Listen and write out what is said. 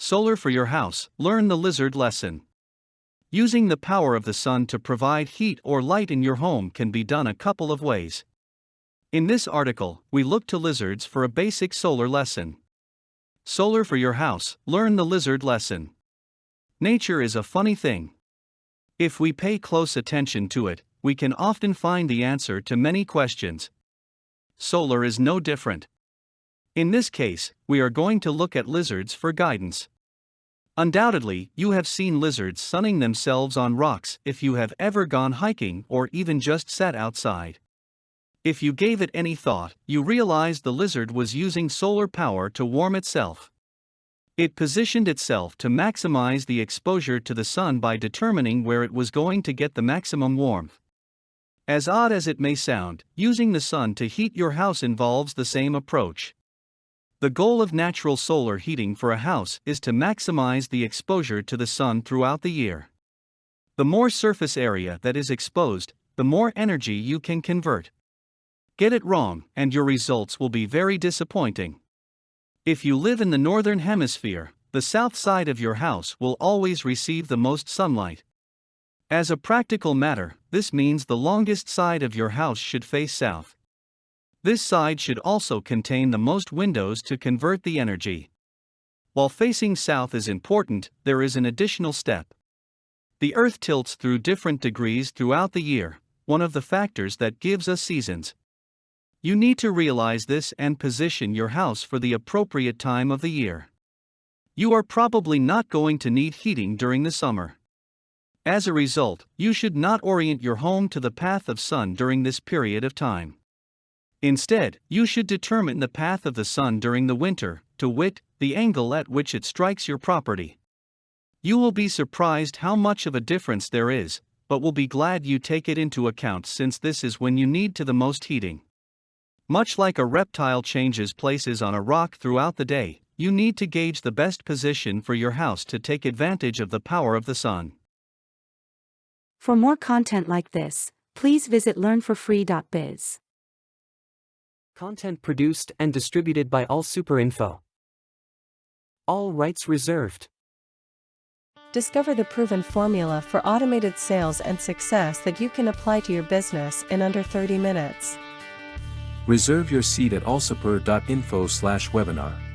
Solar for your house, learn the lizard lesson. Using the power of the sun to provide heat or light in your home can be done a couple of ways. In this article, we look to lizards for a basic solar lesson. Solar for your house, learn the lizard lesson. Nature is a funny thing. If we pay close attention to it, we can often find the answer to many questions. Solar is no different. In this case, we are going to look at lizards for guidance. Undoubtedly, you have seen lizards sunning themselves on rocks if you have ever gone hiking or even just sat outside. If you gave it any thought, you realized the lizard was using solar power to warm itself. It positioned itself to maximize the exposure to the sun by determining where it was going to get the maximum warmth. As odd as it may sound, using the sun to heat your house involves the same approach. The goal of natural solar heating for a house is to maximize the exposure to the sun throughout the year. The more surface area that is exposed, the more energy you can convert. Get it wrong, and your results will be very disappointing. If you live in the northern hemisphere, the south side of your house will always receive the most sunlight. As a practical matter, this means the longest side of your house should face south. This side should also contain the most windows to convert the energy. While facing south is important, there is an additional step. The Earth tilts through different degrees throughout the year, one of the factors that gives us seasons. You need to realize this and position your house for the appropriate time of the year. You are probably not going to need heating during the summer. As a result, you should not orient your home to the path of sun during this period of time. Instead, you should determine the path of the sun during the winter, to wit, the angle at which it strikes your property. You will be surprised how much of a difference there is, but will be glad you take it into account since this is when you need the most heating. Much like a reptile changes places on a rock throughout the day, you need to gauge the best position for your house to take advantage of the power of the sun. For more content like this, please visit learnforfree.biz. Content produced and distributed by AllSuperInfo. All rights reserved. Discover the proven formula for automated sales and success that you can apply to your business in under 30 minutes. Reserve your seat at allsuper.info/webinar.